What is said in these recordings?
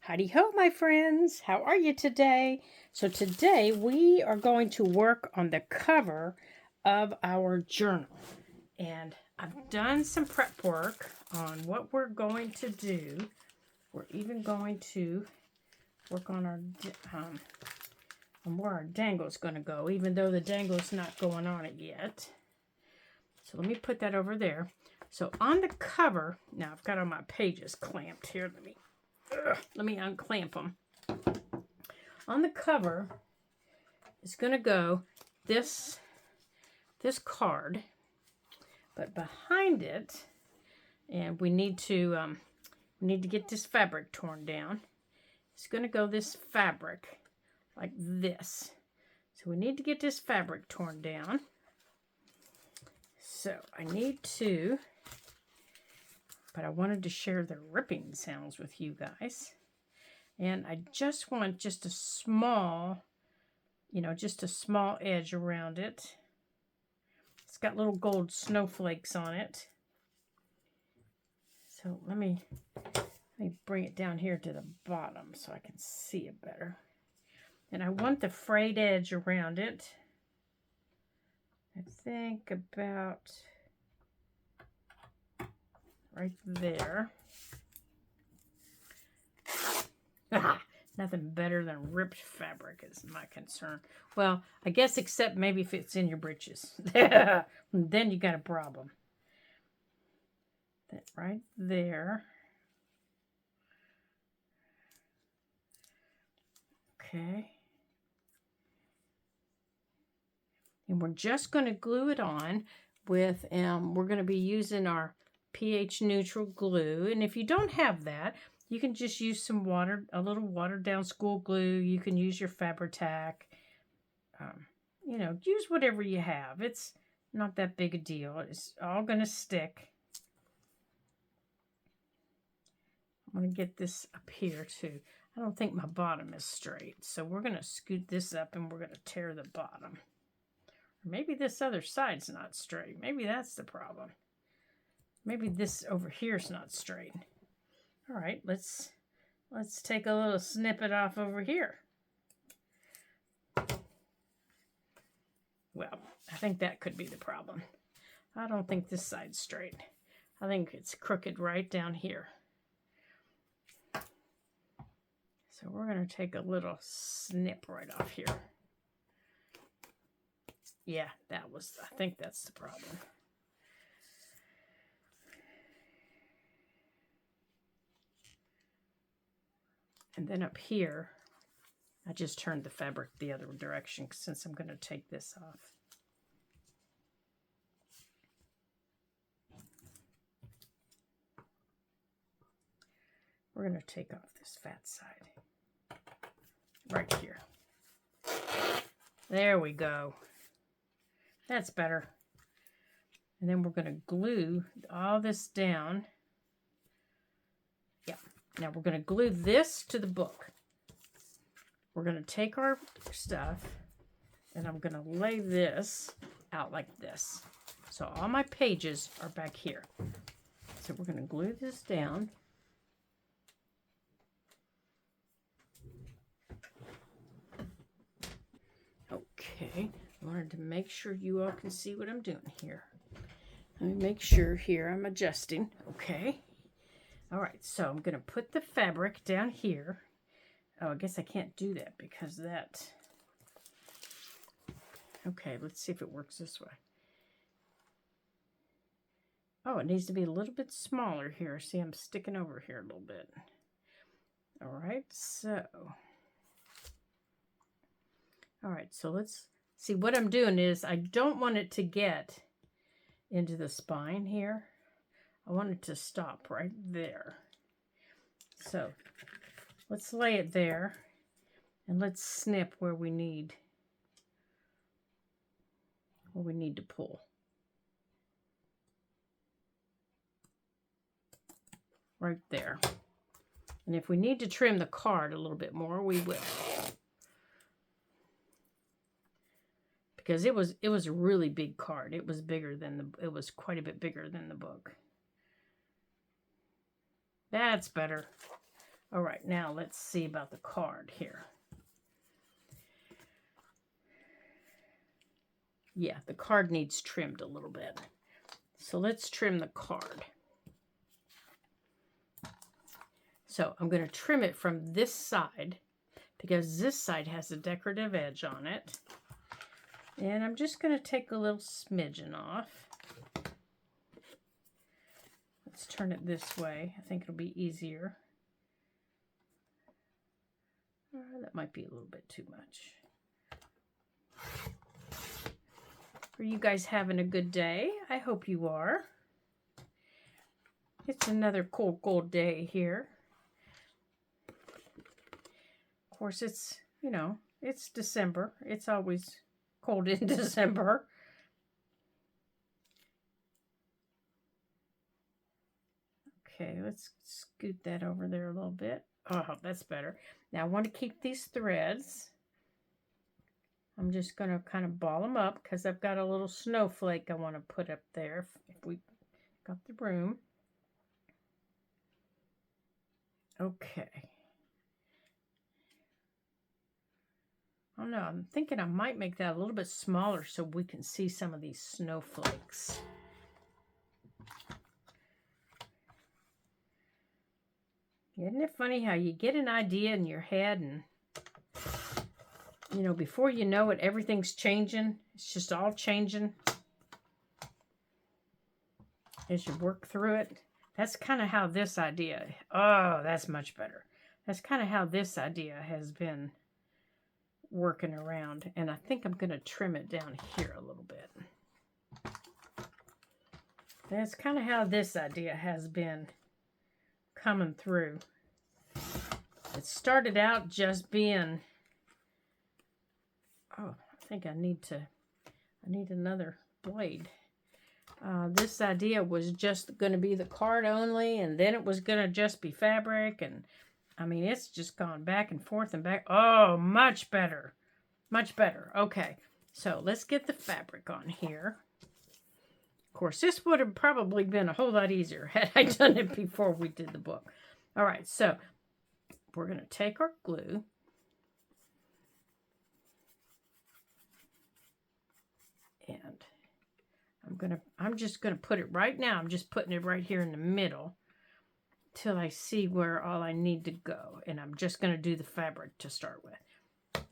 Howdy ho, my friends. How are you today? So today we are going to work on the cover of our journal. And I've done some prep work on what we're going to do. We're even going to work on our on where our dangle is going to go, even though the dangle is not going on it yet. So let me put that over there. So on the cover, now I've got all my pages clamped here. Let me unclamp them. On the cover is going to go this card, but behind it, and we need to get this fabric torn down. It's going to go this fabric like this. So we need to get this fabric torn down. So I need to, but I wanted to share the ripping sounds with you guys. And I just want just a small, just a small edge around it. It's got little gold snowflakes on it. So let me bring it down here to the bottom so I can see it better. And I want the frayed edge around it. I think about right there. Nothing better than ripped fabric is my concern. Well, I guess except maybe if it's in your britches. Then you got a problem. That right there. Okay. And we're just going to glue it on with, we're going to be using our pH neutral glue. And if you don't have that, you can just use some water, a little watered down school glue. You can use your Fabri-Tac. Use whatever you have. It's not that big a deal. It's all going to stick. I'm going to get this up here too. I don't think my bottom is straight. So we're going to scoot this up and we're going to tear the bottom. Or maybe this other side's not straight. Maybe that's the problem. Maybe this over here is not straight. All right, let's take a little snippet off over here. Well, I think that could be the problem. I don't think this side's straight. I think it's crooked right down here. So we're going to take a little snip right off here. Yeah, I think that's the problem. And then up here, I just turned the fabric the other direction since I'm going to take this off. We're going to take off this fat side. Right here. There we go. That's better. And then we're going to glue all this down. Yeah. Now we're going to glue this to the book. We're going to take our stuff and I'm going to lay this out like this. So all my pages are back here. So we're going to glue this down. Okay, I wanted to make sure you all can see what I'm doing here. Let me make sure here I'm adjusting. Okay. All right, so I'm going to put the fabric down here. Oh, I guess I can't do that because that... Okay, let's see if it works this way. Oh, it needs to be a little bit smaller here. See, I'm sticking over here a little bit. All right, so... All right, so let's see. What I'm doing is I don't want it to get into the spine here. I want it to stop right there. So let's lay it there and let's snip where we need to pull. Right there. And if we need to trim the card a little bit more, we will. Because it was a really big card. It was quite a bit bigger than the book. That's better. All right, now let's see about the card here. Yeah, the card needs trimmed a little bit. So let's trim the card. So I'm going to trim it from this side because this side has a decorative edge on it. And I'm just going to take a little smidgen off. Let's turn it this way. I think it'll be easier. That might be a little bit too much. Are you guys having a good day? I hope you are. It's another cold, cold day here. Of course, it's, you know, it's December. It's always cold in December. Okay, let's scoot that over there a little bit. Oh, that's better. Now I want to keep these threads. I'm just going to kind of ball them up because I've got a little snowflake I want to put up there if we got the room. Okay. Oh no, I'm thinking I might make that a little bit smaller so we can see some of these snowflakes. Isn't it funny how you get an idea in your head and, you know, before you know it, everything's changing. It's just all changing as you work through it. That's kind of how this idea, oh, that's much better. That's kind of how this idea has been working around. And I think I'm going to trim it down here a little bit. That's kind of how this idea has been coming through. It started out just being, oh, I think I need another blade. This idea was just going to be the card only, and then it was going to just be fabric, and I mean, it's just gone back and forth and back. Oh, much better. Much better. Okay, so let's get the fabric on here. Of course, this would have probably been a whole lot easier had I done it before we did the book. All right, so we're going to take our glue. And I'm just going to put it right now. I'm just putting it right here in the middle till I see where all I need to go. And I'm just going to do the fabric to start with.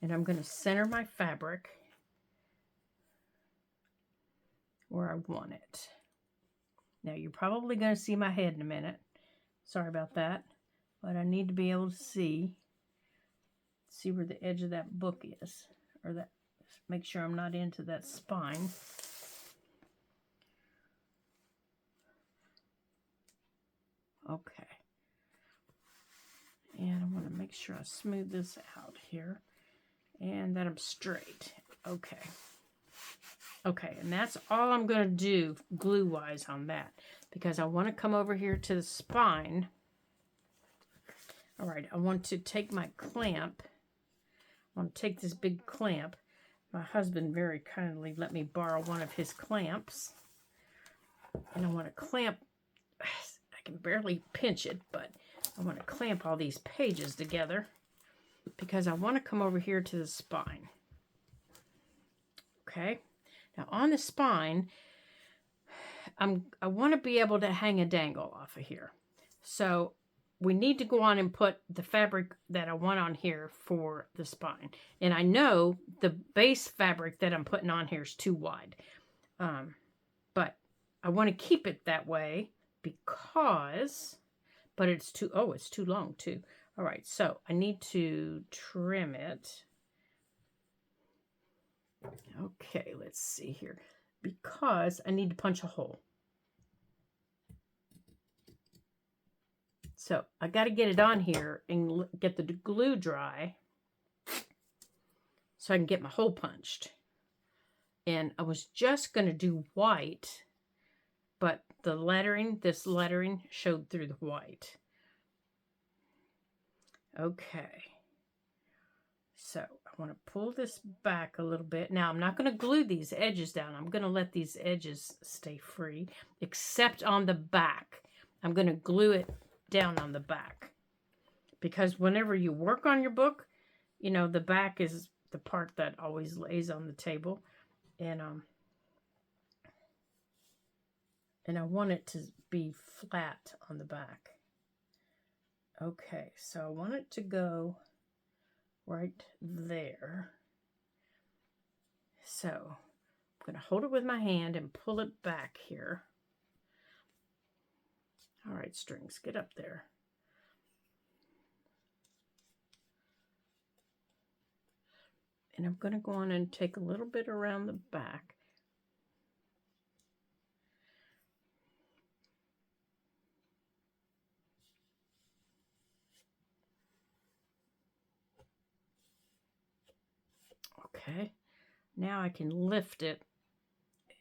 And I'm going to center my fabric where I want it. Now you're probably going to see my head in a minute. Sorry about that. But I need to be able to see where the edge of that book is. Or that, make sure I'm not into that spine. Okay. And I want to make sure I smooth this out here. And that I'm straight. Okay. Okay, and that's all I'm going to do glue-wise on that. Because I want to come over here to the spine. All right, I want to take my clamp. I want to take this big clamp. My husband very kindly let me borrow one of his clamps. And I want to clamp. I can barely pinch it, but I want to clamp all these pages together. Because I want to come over here to the spine. Okay. Now on the spine, I want to be able to hang a dangle off of here. So we need to go on and put the fabric that I want on here for the spine. And I know the base fabric that I'm putting on here is too wide. But I want to keep it that way because, but it's too long too. All right, so I need to trim it. Okay, let's see here. Because I need to punch a hole. So I got to get it on here and get the glue dry so I can get my hole punched. And I was just going to do white, but the lettering, this lettering showed through the white. Okay. So I want to pull this back a little bit. Now I'm not going to glue these edges down. I'm going to let these edges stay free, except on the back. I'm going to glue it down on the back. Because whenever you work on your book, you know, the back is the part that always lays on the table. And I want it to be flat on the back. Okay, so I want it to go right there. So I'm going to hold it with my hand and pull it back here. All right, strings, get up there. And I'm going to go on and take a little bit around the back. Okay, now I can lift it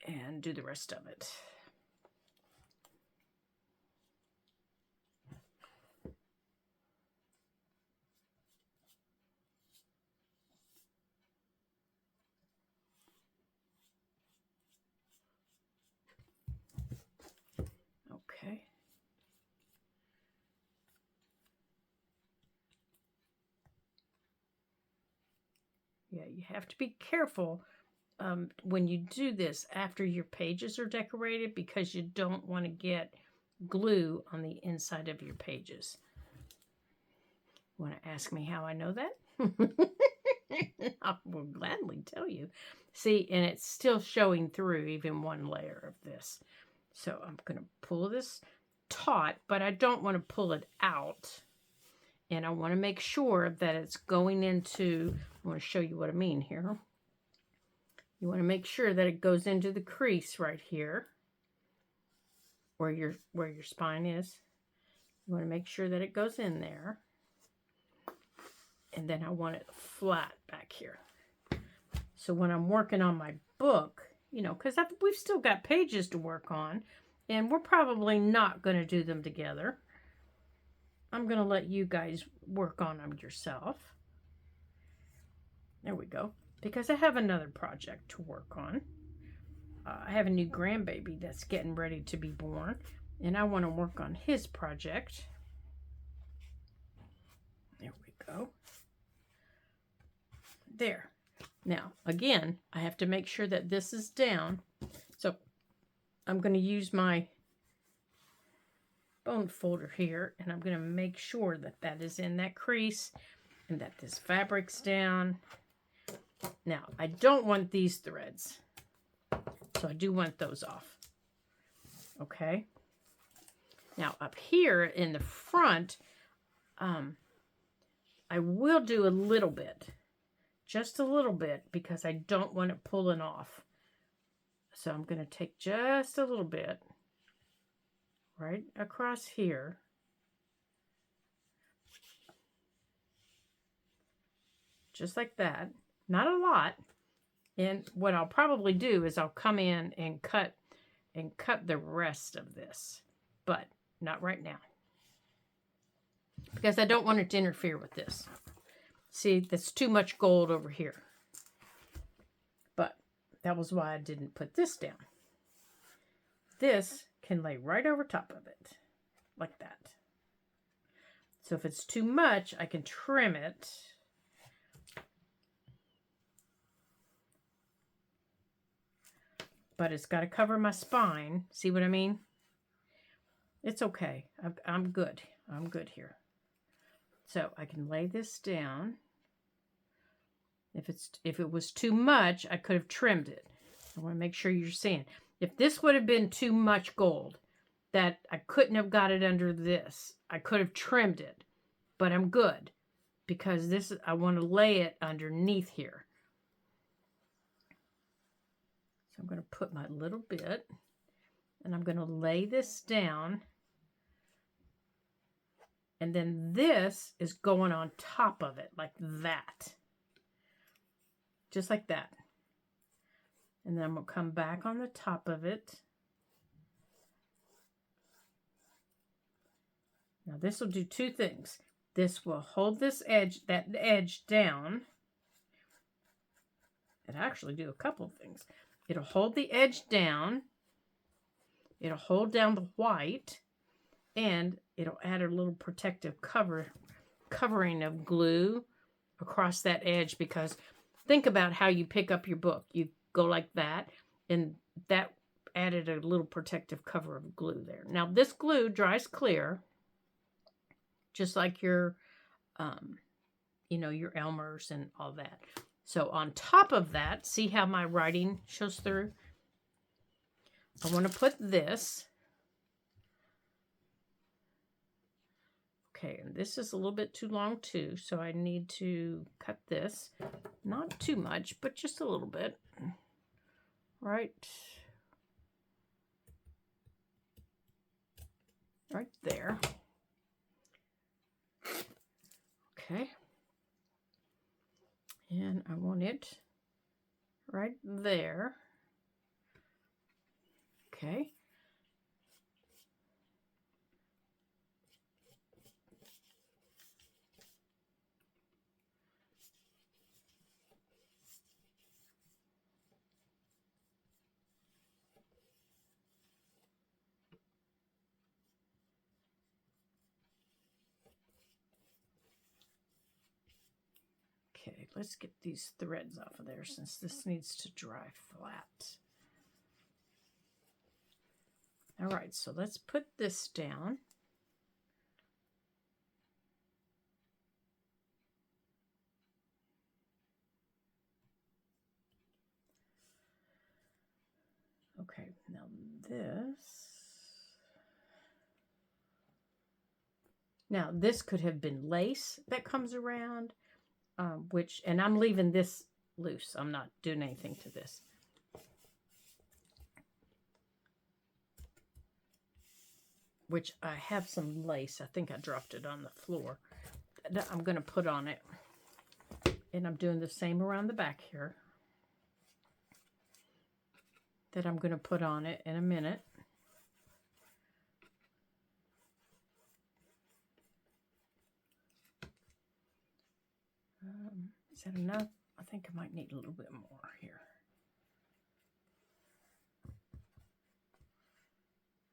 and do the rest of it. Okay. Yeah, you have to be careful when you do this after your pages are decorated, because you don't want to get glue on the inside of your pages. Want to ask me how I know that? I will gladly tell you. See, and it's still showing through even one layer of this. So I'm going to pull this taut, but I don't want to pull it out. And I want to make sure that it's going into, I want to show you what I mean here. You want to make sure that it goes into the crease right here, where your spine is. You want to make sure that it goes in there. And then I want it flat back here. So when I'm working on my book, you know, because we've still got pages to work on, and we're probably not going to do them together. I'm going to let you guys work on them yourself. There we go. Because I have another project to work on. I have a new grandbaby that's getting ready to be born, and I want to work on his project. There we go. There. Now, again, I have to make sure that this is down. So I'm going to use my bone folder here, and I'm going to make sure that that is in that crease and that this fabric's down. Now, I don't want these threads, so I do want those off. Okay. Now, up here in the front, I will do a little bit, just a little bit, because I don't want it pulling off. So I'm going to take just a little bit right across here. Just like that. Not a lot. And what I'll probably do is I'll come in and cut the rest of this. But not right now. Because I don't want it to interfere with this. See, that's too much gold over here. But that was why I didn't put this down. This can lay right over top of it. Like that. So if it's too much, I can trim it. But it's got to cover my spine. See what I mean? It's okay. I'm good. I'm good here. So I can lay this down. If it was too much, I could have trimmed it. I want to make sure you're seeing. If this would have been too much gold, that I couldn't have got it under this, I could have trimmed it. But I'm good, because this, I want to lay it underneath here. So I'm going to put my little bit, and I'm going to lay this down. And then this is going on top of it, like that. Just like that. And then I'm going to come back on the top of it. Now this will do two things. This will hold this edge, that edge down. It'll actually do a couple of things. It'll hold the edge down. It'll hold down the white. and it'll add a little protective covering of glue across that edge, because think about how you pick up your book. You go like that, and that added a little protective cover of glue there. Now this glue dries clear, just like your, your Elmer's and all that. So on top of that, see how my writing shows through? I want to put this. Okay, and this is a little bit too long too, so I need to cut this. Not too much, but just a little bit. Right there. Okay. And I want it right there. Okay. Okay, let's get these threads off of there since this needs to dry flat. All right, so let's put this down. Okay, now this could have been lace that comes around, and I'm leaving this loose. I'm not doing anything to this. Which I have some lace. I think I dropped it on the floor. That I'm going to put on it. And I'm doing the same around the back here. That I'm going to put on it in a minute. Is that enough? I think I might need a little bit more here.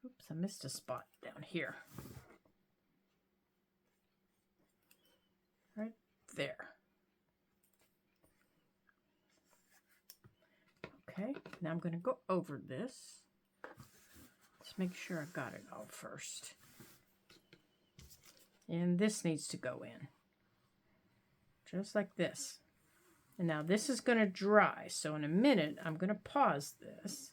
Oops, I missed a spot down here. Right there. Okay, now I'm going to go over this. Let's make sure I got it all first. And this needs to go in. Just like this. And now this is going to dry. So in a minute, I'm going to pause this.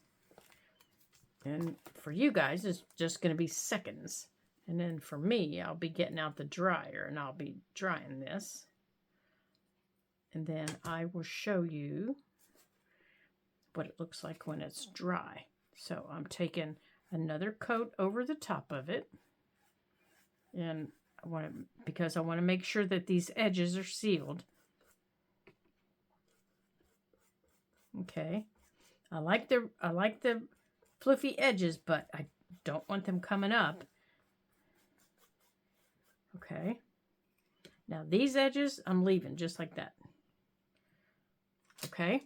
And for you guys, it's just going to be seconds. And then for me, I'll be getting out the dryer and I'll be drying this. And then I will show you what it looks like when it's dry. So I'm taking another coat over the top of it. And because I want to make sure that these edges are sealed. Okay. I like the fluffy edges, but I don't want them coming up. Okay. Now these edges I'm leaving just like that. Okay.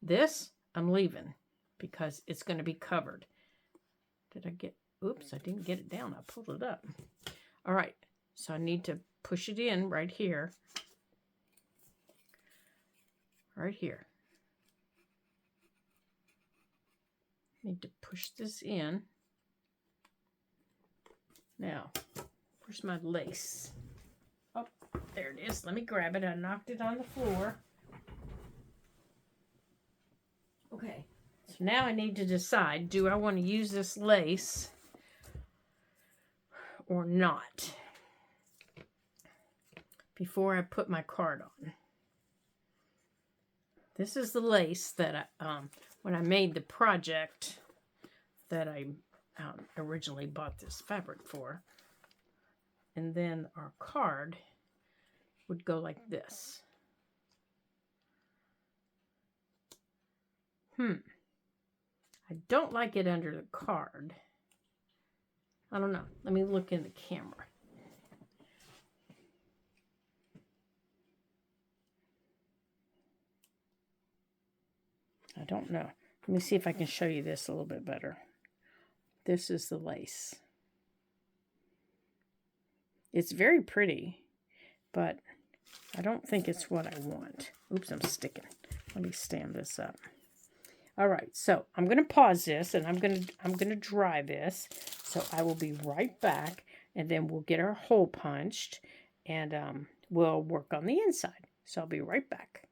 This I'm leaving because it's going to be covered. Oops, I didn't get it down. I pulled it up. All right. So I need to push it in right here. Right here. Need to push this in. Now, where's my lace? Oh, there it is. Let me grab it. I knocked it on the floor. Okay, so now I need to decide, do I want to use this lace or not before I put my card on. This is the lace that when I made the project that I originally bought this fabric for. And then our card would go like this. I don't like it under the card. I don't know. Let me look in the camera. I don't know. Let me see if I can show you this a little bit better. This is the lace. It's very pretty, but I don't think it's what I want. Oops, I'm sticking. Let me stand this up. All right, so I'm going to pause this, and I'm going to dry this. So I will be right back, and then we'll get our hole punched, and we'll work on the inside. So I'll be right back.